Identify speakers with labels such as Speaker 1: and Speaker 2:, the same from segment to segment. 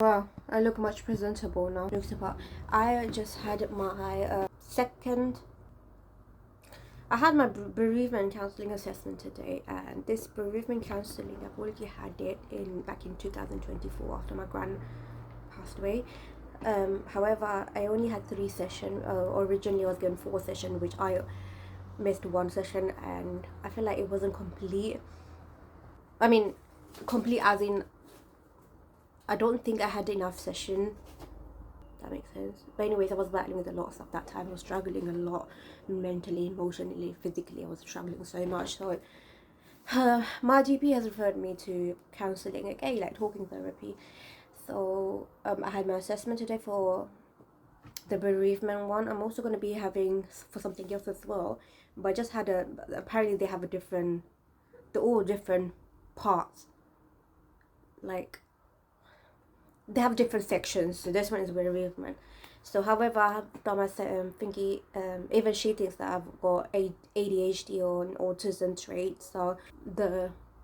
Speaker 1: Wow, I look much presentable now. I just had my I had my bereavement counselling assessment today, and this bereavement counselling, I've already had it back in 2024 after my gran passed away. However, I only had 3 sessions. Originally, I was given 4 sessions, which I missed 1 session, and I feel like it wasn't complete. I mean, complete as in I don't think I had enough session. That makes sense. But anyways, I was battling with a lot of stuff that time. I was struggling a lot mentally, emotionally, physically. I was struggling so much. So my GP has referred me to counselling again, like talking therapy. So I had my assessment today for the bereavement one. I'm also going to be having for something else as well. But I just had apparently they have they're all different parts. Like, they have different sections. So this one is bereavement. So however, I have done my thingy. Even she thinks that I've got ADHD or an autism trait. So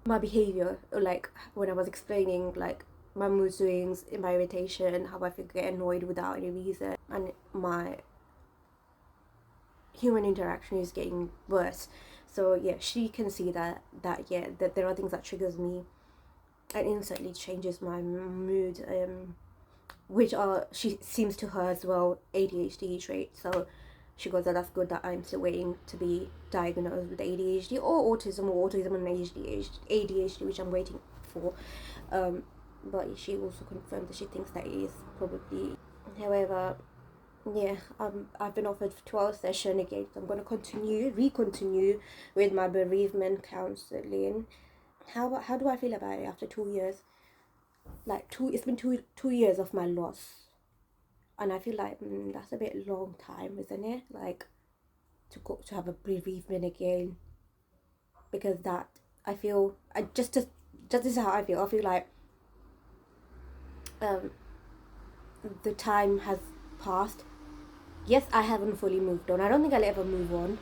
Speaker 1: my behavior, like when I was explaining, like my mood swings, my irritation, how I get annoyed without any reason, and my human interaction is getting worse. So yeah, she can see that there are things that triggers me and instantly changes my mood, which are, she seems to her as well, ADHD trait. So she goes, that's good that I'm still waiting to be diagnosed with ADHD or autism and ADHD, which I'm waiting for. But she also confirmed that she thinks that it is probably. However, yeah, I've been offered 12 session again, so I'm going to continue with my bereavement counselling. How do I feel about it after 2 years? It's been two years of my loss, and I feel like that's a bit long time, isn't it? Like to have a bereavement again, because that I feel I just this is how I feel. I feel like the time has passed. Yes, I haven't fully moved on. I don't think I'll ever move on.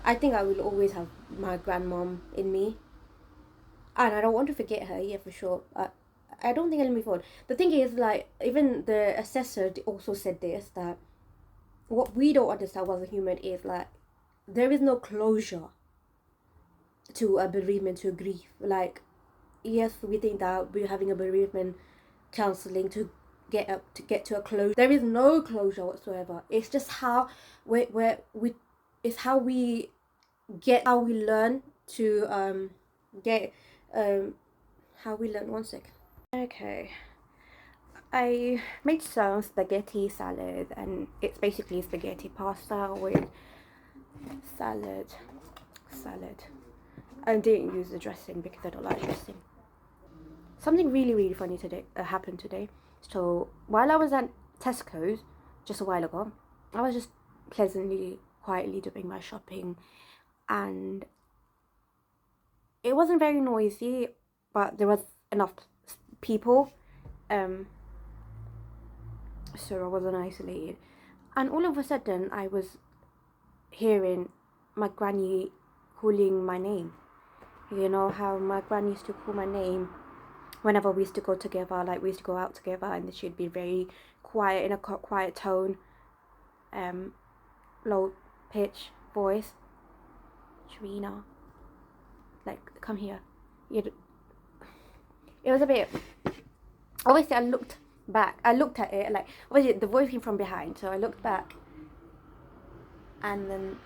Speaker 1: I think I will always have my grandmom in me, and I don't want to forget her. Yeah, for sure. I don't think I'll move on. The thing is, like, even the assessor also said this, that what we don't understand as a human is, like, there is no closure to a bereavement, to grief. Like, yes, we think that we're having a bereavement counseling to get to a close. There is no closure whatsoever. It's just how it's how we learn to get how we learn. One sec. Okay, I made some spaghetti salad, and it's basically spaghetti pasta with salad. I didn't use the dressing because I don't like dressing. Something really funny today happened today. So while I was at Tesco's just a while ago, I was just quietly doing my shopping, and it wasn't very noisy, but there was enough people, so I wasn't isolated. And all of a sudden, I was hearing my granny calling my name. You know how my granny used to call my name whenever we used to go together, like we used to go out together, and she'd be very quiet, in a quiet tone, low pitch voice. Sharina, like, come here. It was a bit. Obviously, I looked back. I looked at it, like, obviously the voice came from behind, so I looked back, and then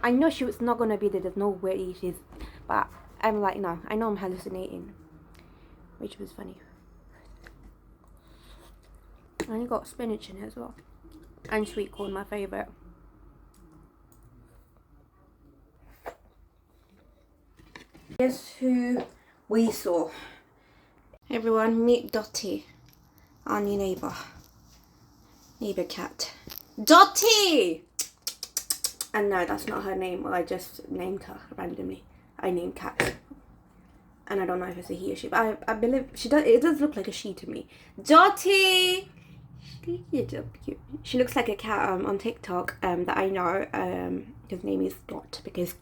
Speaker 1: I know she was not gonna be there. There's no way she's, but I'm like, no, I know I'm hallucinating, which was funny. I only got spinach in it as well, and sweet corn, my favourite. Guess who we saw? Everyone, meet Dottie, our new neighbour cat. Dottie! And no, that's not her name. I just named her randomly. I named cats, and I don't know if it's a he or she, but I believe she does. It does look like a she to me. Dottie. She looks like a cat on TikTok that I know. His name is Dot, because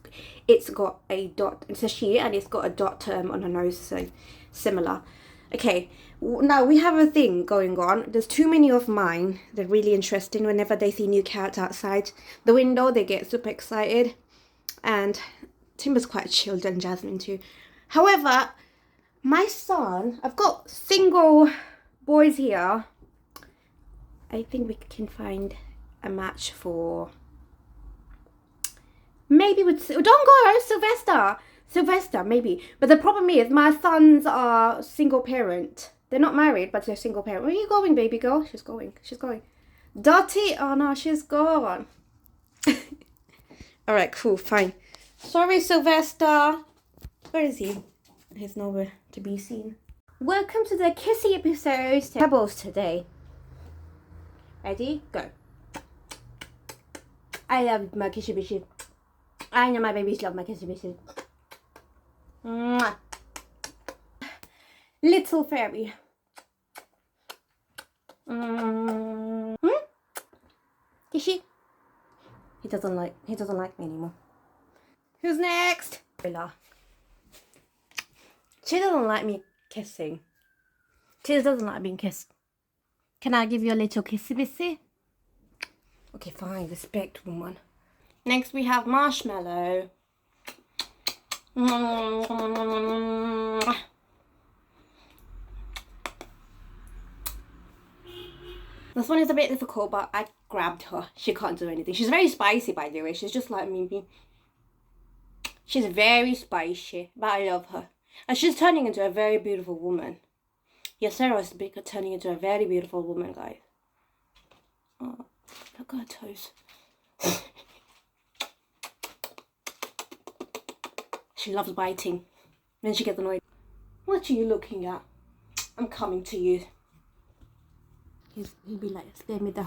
Speaker 1: it's got a dot. It's a she, and it's got a dot on her nose, so similar. Okay, now we have a thing going on. There's too many of mine. They're really interesting. Whenever they see new cats outside the window, they get super excited. And Timber's quite chilled, and Jasmine too. However, my son, I've got single boys here. I think we can find a match for maybe with, don't go, Sylvester, maybe. But the problem is my sons are single parent. They're not married, but they're single parent. Where are you going, baby girl? She's going. Dottie, oh no, she's gone. All right, cool, fine. Sorry, Sylvester. Where is he? He's nowhere to be seen. Welcome to the kissy episode. Pebbles today. Ready? Go. I love my kissy bishy. I know my babies love my kissy bishy. Mwah. Little fairy. Kissy. He doesn't like me anymore. Who's next? Bella. She doesn't like me kissing. She doesn't like being kissed. Can I give you a little kissy bissy? Okay, fine. Respect, woman. Next we have Marshmallow. This one is a bit difficult, but I grabbed her. She can't do anything. She's very spicy, by the way. She's just like me. She's very spicy, but I love her. And she's turning into a very beautiful woman. Yes, Sarah is turning into a very beautiful woman, guys. Oh, look at her toes. She loves biting. Then she gets annoyed. What are you looking at? I'm coming to you. He'll be like, spare me the...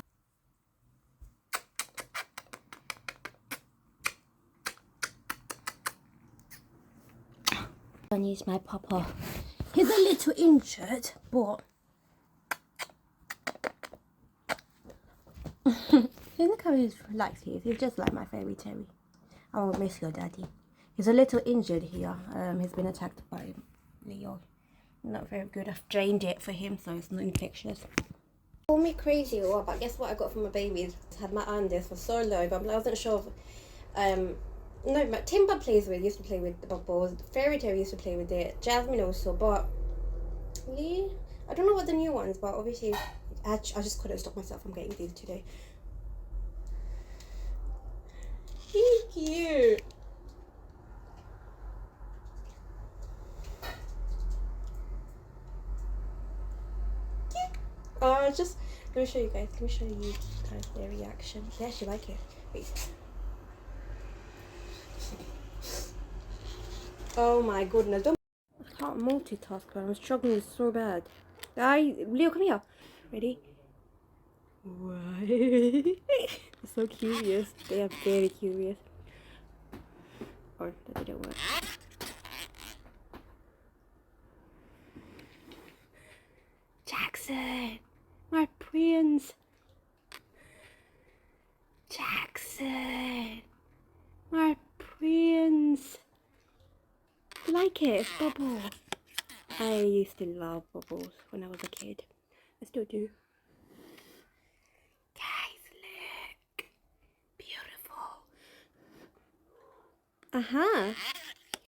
Speaker 1: I use my papa. He's a little injured, but... Look how he's relaxed he is. He's just like my fairy Terry. I won't miss your daddy. He's a little injured here. He's been attacked by Leo. Not very good. I've drained it for him, so it's not infectious. Call me crazy or what, but guess what I got from my babies? I had my eye on this for so long, but I wasn't sure if, no, but Timber used to play with the bubbles. Fairy Tale used to play with it. Jasmine also, but Lee, I don't know what the new ones, but obviously I just couldn't stop myself from getting these today. He's cute. Just let me show you guys. Let me show you guys their reaction. They actually like it. Wait. Oh my goodness! Don't. I can't multitask, but I'm struggling so bad. Leo, come here. Ready? Why? I'm so curious. They are very curious. Or that didn't work. Jackson, my prince. Jackson, my prince. Like it, Bubble. I used to love bubbles when I was a kid. I still do. Guys, look. Beautiful. Uh-huh.